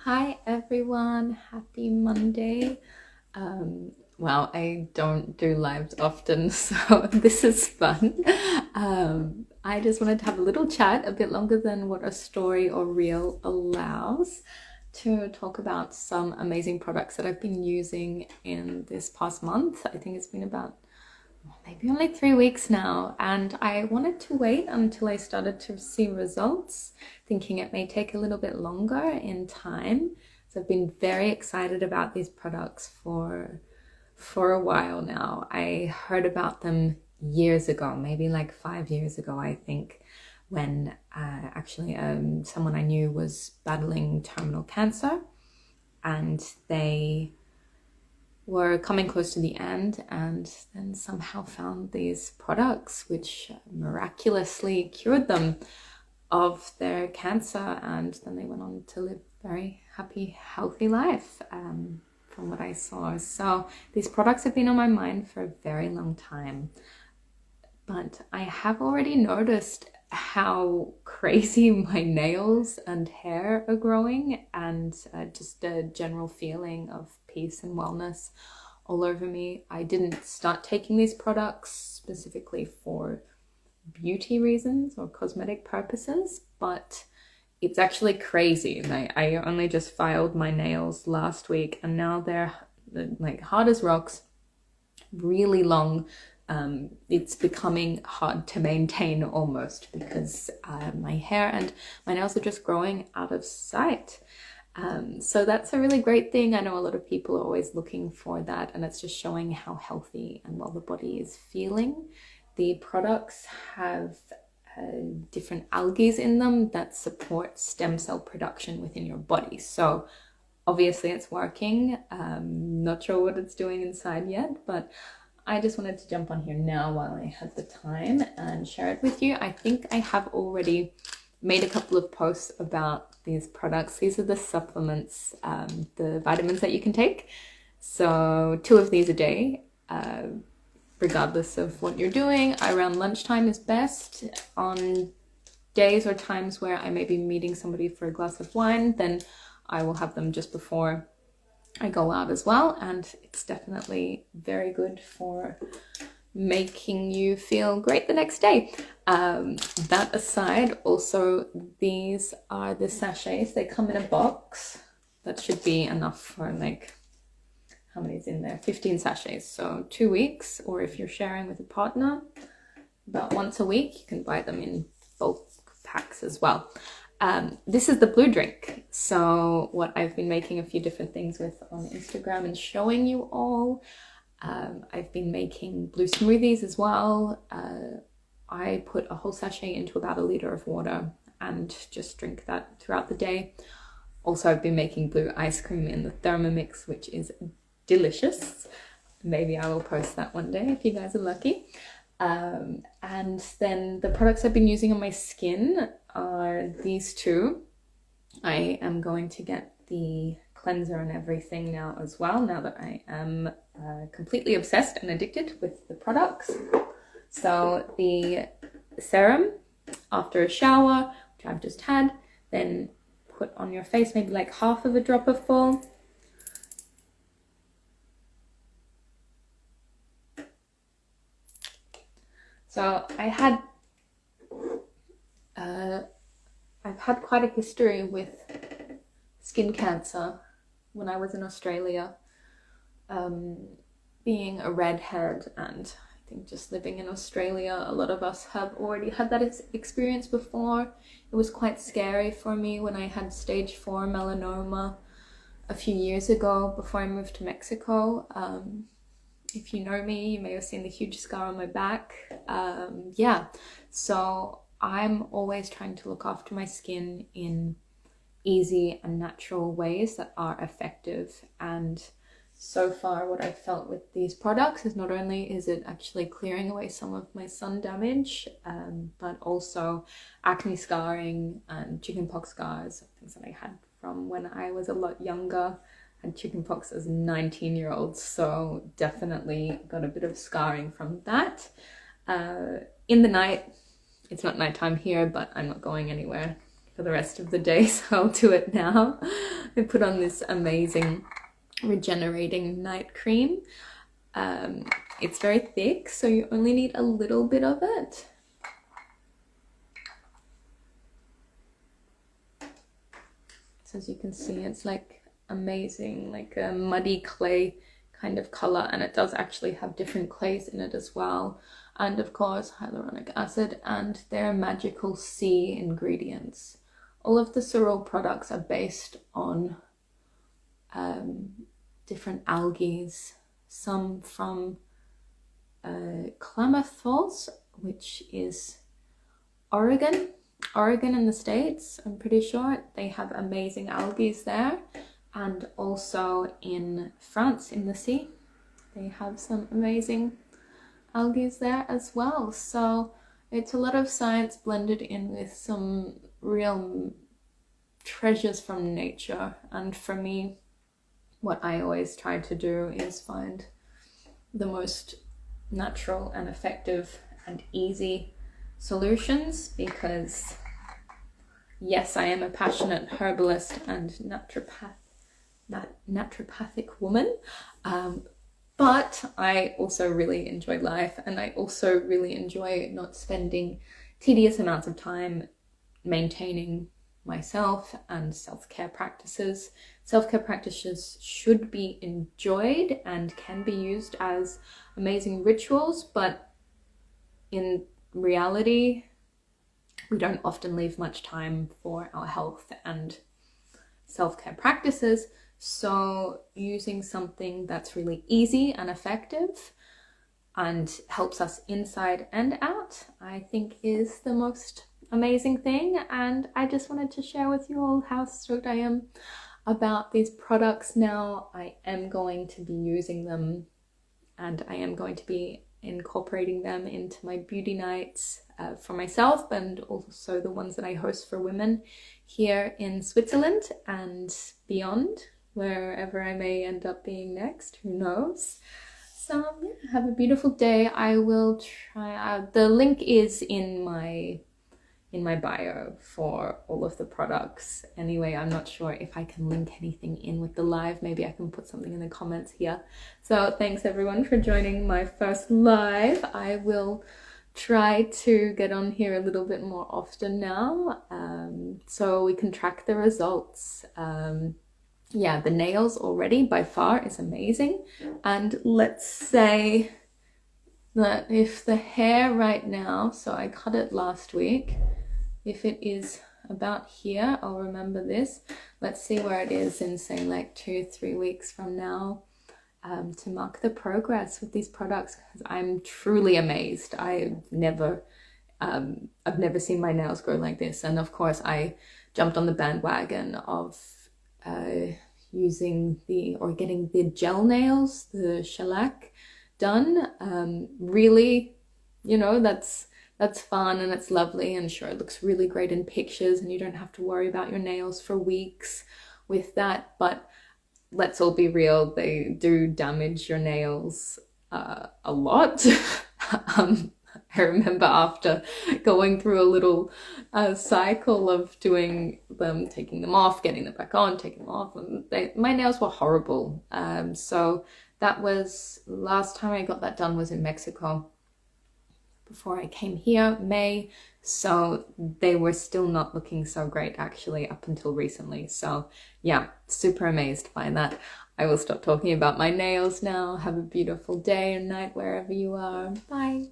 Hi everyone, happy Monday. Well, I don't do lives often, so this is fun. I just wanted to have a little chat, a bit longer than what a story or reel allows, to talk about some amazing products that I've been using in this past month. I think it's been about maybe only 3 weeks now, and I wanted to wait until I started to see results, thinking it may take a little bit longer in time. So I've been very excited about these products for a while now. I heard about them years ago, maybe like 5 years ago, I think, when actually someone I knew was battling terminal cancer, and they were coming close to the end, and then somehow found these products which miraculously cured them of their cancer, and then they went on to live a very happy, healthy life, from what I saw. So these products have been on my mind for a very long time, but I have already noticed how crazy my nails and hair are growing, and just a general feeling of peace and wellness all over me. I didn't start taking these products specifically for beauty reasons or cosmetic purposes, but it's actually crazy. I only just filed my nails last week, and now they're like hard as rocks, really long. It's becoming hard to maintain almost, because my hair and my nails are just growing out of sight. So that's a really great thing. I know a lot of people are always looking for that, and it's just showing how healthy and well the body is feeling. The products have different algae in them that support stem cell production within your body. So obviously it's working. Not sure what it's doing inside yet, but I just wanted to jump on here now while I had the time and share it with you. I think I have already made a couple of posts about these products. These are the supplements, the vitamins that you can take. So 2 of these a day, regardless of what you're doing. Around lunchtime is best. On days or times where I may be meeting somebody for a glass of wine, then I will have them just before I go out as well, and it's definitely very good for making you feel great the next day. That aside, also these are the sachets. They come in a box. That should be enough for, like, how many is in there? 15 sachets, so 2 weeks, or if you're sharing with a partner, about once a week. You can buy them in bulk packs as well. This is the blue drink. So what I've been making a few different things with on Instagram and showing you all. I've been making blue smoothies as well. I put a whole sachet into about 1 liter of water and just drink that throughout the day. Also, I've been making blue ice cream in the Thermomix, which is delicious. Maybe I will post that one day if you guys are lucky. And then the products I've been using on my skin are these 2. I am going to get the cleanser and everything now as well, now that I am completely obsessed and addicted with the products. So the serum after a shower, which I've just had, then put on your face, maybe like half of a drop of full. So I've had quite a history with skin cancer when I was in Australia, being a redhead, and I think just living in Australia, a lot of us have already had that experience before. It was quite scary for me when I had stage 4 melanoma a few years ago before I moved to Mexico. If you know me, you may have seen the huge scar on my back. Yeah, so I'm always trying to look after my skin in easy and natural ways that are effective. And so far what I've felt with these products is not only is it actually clearing away some of my sun damage, but also acne scarring and chickenpox scars, things that I had from when I was a lot younger. Had chickenpox as a 19-year-old, so definitely got a bit of scarring from that. In the night, it's not nighttime here, but I'm not going anywhere for the rest of the day, so I'll do it now. I put on this amazing regenerating night cream. It's very thick, so you only need a little bit of it. So as you can see, it's like amazing, like a muddy clay kind of color, and it does actually have different clays in it as well. And of course, hyaluronic acid and their magical sea ingredients. All of the Cerule products are based on different algae, some from Klamath Falls, which is Oregon in the States. I'm pretty sure they have amazing algae there, and also in France in the sea they have some amazing algae there as well. So it's a lot of science blended in with some real treasures from nature. And for me, what I always try to do is find the most natural and effective and easy solutions, because yes, I am a passionate herbalist and naturopathic woman, but I also really enjoy life, and I also really enjoy not spending tedious amounts of time maintaining myself and self-care practices. Self-care practices should be enjoyed and can be used as amazing rituals, but in reality, we don't often leave much time for our health and self-care practices. So using something that's really easy and effective and helps us inside and out, I think is the most amazing thing. And I just wanted to share with you all how stoked I am about these products now. I am going to be using them, and I am going to be incorporating them into my beauty nights for myself, and also the ones that I host for women here in Switzerland and beyond, wherever I may end up being next, who knows. So yeah, have a beautiful day. I will try, the link is in my bio for all of the products. Anyway, I'm not sure if I can link anything in with the live. Maybe I can put something in the comments here. So thanks everyone for joining my first live. I will try to get on here a little bit more often now, so we can track the results. Yeah, the nails already by far is amazing. And let's say that if the hair right now, so I cut it last week, if it is about here, I'll remember this. Let's see where it is in, say, like 2-3 weeks from now, to mark the progress with these products, because I'm truly amazed. I've never seen my nails grow like this. And of course, I jumped on the bandwagon of using getting the gel nails, the shellac done. Really, you know, that's fun and it's lovely, and sure, it looks really great in pictures and you don't have to worry about your nails for weeks with that. But let's all be real, they do damage your nails a lot. I remember after going through a little cycle of doing them, taking them off, getting them back on, taking them off, and my nails were horrible. So that was, last time I got that done was in Mexico before I came here, May. So they were still not looking so great actually up until recently. So yeah, super amazed by that. I will stop talking about my nails now. Have a beautiful day or night wherever you are. Bye.